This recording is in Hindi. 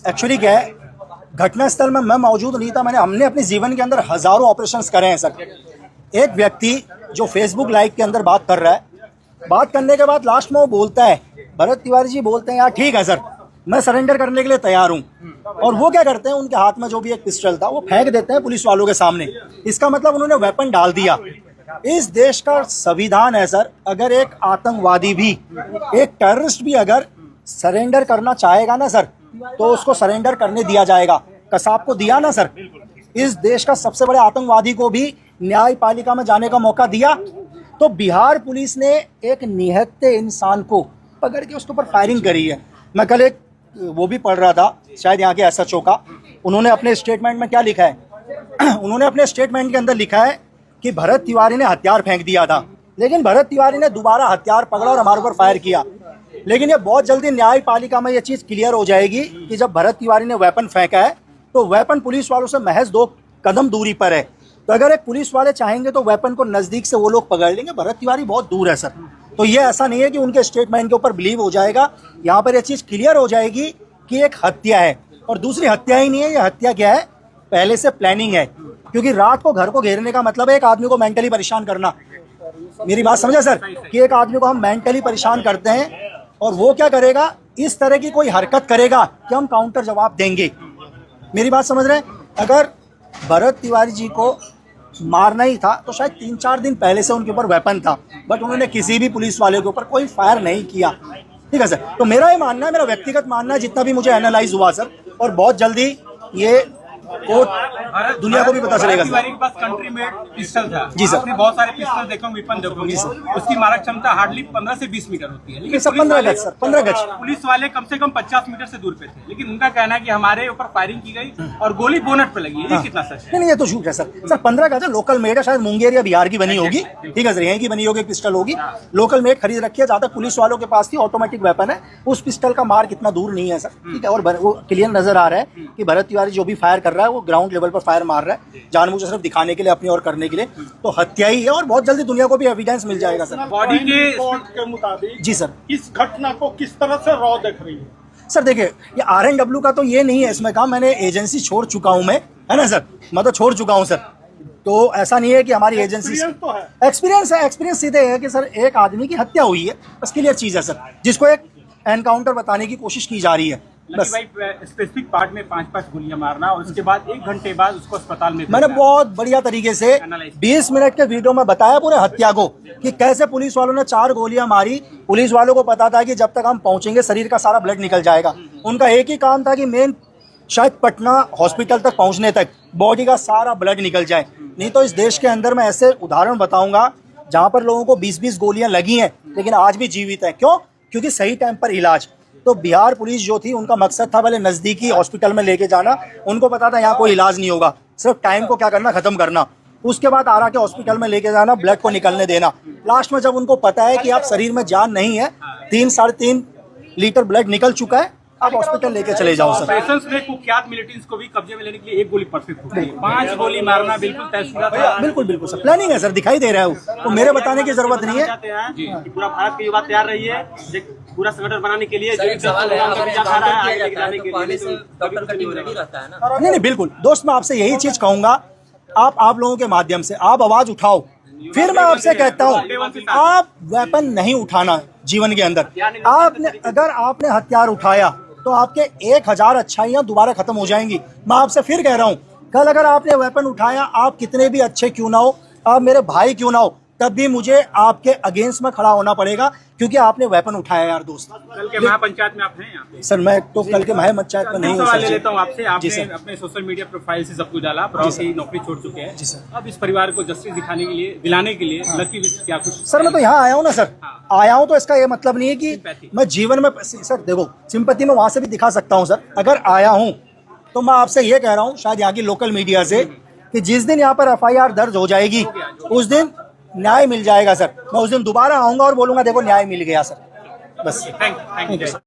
एक्चुअली क्या है, घटनास्थल में मैं मौजूद नहीं था। हमने अपने जीवन के अंदर हजारों ऑपरेशंस करे हैं सर। एक व्यक्ति जो फेसबुक लाइव के अंदर बात कर रहा है, बात करने के बाद लास्ट में वो बोलता है, भरत तिवारी जी बोलते हैं यार ठीक है सर, मैं सरेंडर करने के लिए तैयार हूँ। और वो क्या करते हैं, उनके हाथ में जो भी एक पिस्टल था वो फेंक देते हैं पुलिस वालों के सामने। इसका मतलब उन्होंने वेपन डाल दिया। इस देश का संविधान है सर, अगर एक आतंकवादी भी, एक टेररिस्ट भी अगर सरेंडर करना चाहेगा ना सर, तो उसको सरेंडर करने दिया जाएगा। कसाब को दिया ना सर, इस देश का सबसे बड़े आतंकवादी को भी न्यायपालिका में जाने का मौका दिया। तो बिहार पुलिस ने एक निहत्थे इंसान को पकड़ के उसके ऊपर फायरिंग करी है। मैं कल एक वो भी पढ़ रहा था, शायद यहाँ के एसएचओ का, उन्होंने अपने स्टेटमेंट में क्या लिखा है उन्होंने अपने स्टेटमेंट के अंदर लिखा है कि भरत तिवारी ने हथियार फेंक दिया था, लेकिन भरत तिवारी ने दोबारा हथियार पकड़ा और हमारे ऊपर फायर किया। लेकिन ये बहुत जल्दी न्यायपालिका में ये चीज़ क्लियर हो जाएगी कि जब भरत तिवारी ने वेपन फेंका है तो वेपन पुलिस वालों से महज 2 कदम दूरी पर है। तो अगर एक पुलिस वाले चाहेंगे तो वेपन को नज़दीक से वो लोग पकड़ लेंगे। भरत तिवारी बहुत दूर है सर। तो ये ऐसा नहीं है कि उनके स्टेटमेंट के ऊपर बिलीव हो जाएगा। यहाँ पर ये चीज़ क्लियर हो जाएगी कि एक हत्या है, और दूसरी हत्या ही नहीं है। ये हत्या क्या है, पहले से प्लानिंग है। क्योंकि रात को घर को घेरने का मतलब है एक आदमी को मेंटली परेशान करना। मेरी बात समझा सर, कि एक आदमी को हम मेंटली परेशान करते हैं और वो क्या करेगा, इस तरह की कोई हरकत करेगा कि हम काउंटर जवाब देंगे। मेरी बात समझ रहे हैं? अगर भरत तिवारी जी को मारना ही था तो शायद 3-4 दिन पहले से उनके ऊपर वेपन था, बट उन्होंने किसी भी पुलिस वाले के ऊपर कोई फायर नहीं किया। ठीक है सर। तो मेरा ये मानना है, मेरा व्यक्तिगत मानना है, जितना भी मुझे एनालाइज हुआ सर, और बहुत जल्दी ये कोर्ट दुनिया को भी पता चलेगा। तिवारी के पास कंट्री मेड पिस्टल था। जी सर। आपने बहुत सारे पिस्टल देखो, वेपन देखो। जी सर। उसकी मारक क्षमता हार्डली 15 से 20 मीटर होती है, लेकिन सर 15 गज सर, 15 गज। पुलिस वाले कम से कम 50 मीटर से दूर पे थे, लेकिन उनका कहना है कि हमारे ऊपर फायरिंग की गई और गोली बोनट पे लगी। ये कितना सच है? नहीं, ये तो झूठ है सर। सर 15 गज लोकल मेड है, शायद मुंगेर या बिहार की बनी होगी। ठीक है सर, यहीं की बनी होगी पिस्टल होगी, लोकल मेड खरीद रखी है। ज्यादा पुलिस वालों के पास थी, ऑटोमेटिक वेपन है। उस पिस्टल का मार कितना दूर नहीं है सर। ठीक है। और वो क्लियर नजर आ रहा है कि भरत तिवारी जो भी फायर कर रहा है वो ग्राउंड लेवल पर फायर मार रहा है, जानबूझकर सिर्फ दिखाने के लिए, अपनी और करने के लिए। तो हत्या ही है, और बहुत जल्दी दुनिया को भी एविडेंस मिल जाएगा सर। बॉडी के मुताबिक जी सर, इस घटना को किस तरह से रॉ देख रही है? सर देखिए, ये RNW का तो ये नहीं है इसमें काम। मैंने एजेंसी छोड़ चुका हूं मैं, है ना सर, मैं तो छोड़ चुका हूं सर। तो ऐसा नहीं है कि हमारी एजेंसी तो है, एक्सपीरियंस है। एक्सपीरियंस सीधे है कि सर एक आदमी की हत्या हुई है, बस क्लियर चीज़ है सर, जिसको एक एनकाउंटर बताने की कोशिश की जा रही है बस। स्पेसिफिक पार्ट में 5-5 गोलियां मारना और उसके बाद 1 घंटे बाद उसको अस्पताल में मैंने बहुत बढ़िया तरीके से 20 मिनट के वीडियो में बताया पूरे हत्या को, कि कैसे पुलिस वालों ने 4 गोलियां मारी। पुलिस वालों को पता था कि जब तक हम पहुंचेंगे शरीर का सारा ब्लड निकल जाएगा। उनका एक ही काम था कि मेन शायद पटना हॉस्पिटल तक पहुंचने तक बॉडी का सारा ब्लड निकल जाए। नहीं तो इस देश के अंदर मैं ऐसे उदाहरण बताऊंगा जहां पर लोगों को 20-20 गोलियां लगी हैं लेकिन आज भी जीवित है। क्यों? क्योंकि सही टाइम पर इलाज। तो बिहार पुलिस जो थी, उनका मकसद था पहले नज़दीकी हॉस्पिटल में लेके जाना। उनको पता था यहाँ कोई इलाज नहीं होगा, सिर्फ टाइम को क्या करना, खत्म करना। उसके बाद आरा के हॉस्पिटल में लेके जाना, ब्लड को निकलने देना। लास्ट में जब उनको पता है कि आप शरीर में जान नहीं है, 3-3.5 लीटर ब्लड निकल चुका है, आप हॉस्पिटल लेके चले जाओ सर। ऑपरेशंस में कुख्यात मिलिटेंट्स को भी कब्जे में लेने के लिए 1 गोली परफेक्ट हो गई। 5 गोली मारना बिल्कुल तयशुदा था। बिल्कुल बिल्कुल सर, प्लानिंग है सर, दिखाई दे रहा है वो। तो मेरे बताने की जरूरत नहीं है। पूरा भारत की युवा तैयार रही है पूरा संगठन बनाने के लिए। नहीं, बिल्कुल दोस्त, मैं आपसे यही चीज कहूंगा, आप लोगों के माध्यम से आप आवाज उठाओ। फिर मैं आपसे कहता हूं, आप वेपन नहीं उठाना जीवन के अंदर। अगर आपने हथियार उठाया तो आपके 1000 अच्छाइयां दोबारा खत्म हो जाएंगी। मैं आपसे फिर कह रहा हूं, कल अगर आपने वेपन उठाया, आप कितने भी अच्छे क्यों ना हो, आप मेरे भाई क्यों ना हो, तब भी मुझे आपके अगेंस्ट में खड़ा होना पड़ेगा, क्योंकि आपने वेपन उठाया यार दोस्त। कल के महापंचायत में आप हैं यहाँ पे? सर मैं तो कल के महापंचायत में नहीं हूँ। सवाल ले लेता हूँ आपसे। आपने अपने सोशल मीडिया प्रोफाइल से सब कुछ डाला, की नौकरी छोड़ चुके हैं। जी सर। अब इस परिवार को जस्टिस दिखाने के लिए, दिलाने के लिए लकी लिस्ट क्या कुछ? सर मैं तो यहाँ आया हूँ ना सर, आया हूँ तो इसका ये मतलब नहीं है कि मैं जीवन में, सर देखो, सिंपैथी में वहां से भी दिखा सकता हूँ सर। अगर आया हूँ तो मैं आपसे ये कह रहा हूँ, शायद यहाँ की लोकल मीडिया से, कि जिस दिन यहाँ पर FIR दर्ज हो जाएगी उस दिन न्याय मिल जाएगा सर। मैं उस दिन दोबारा आऊंगा और बोलूंगा देखो न्याय मिल गया सर, बस। Thank you.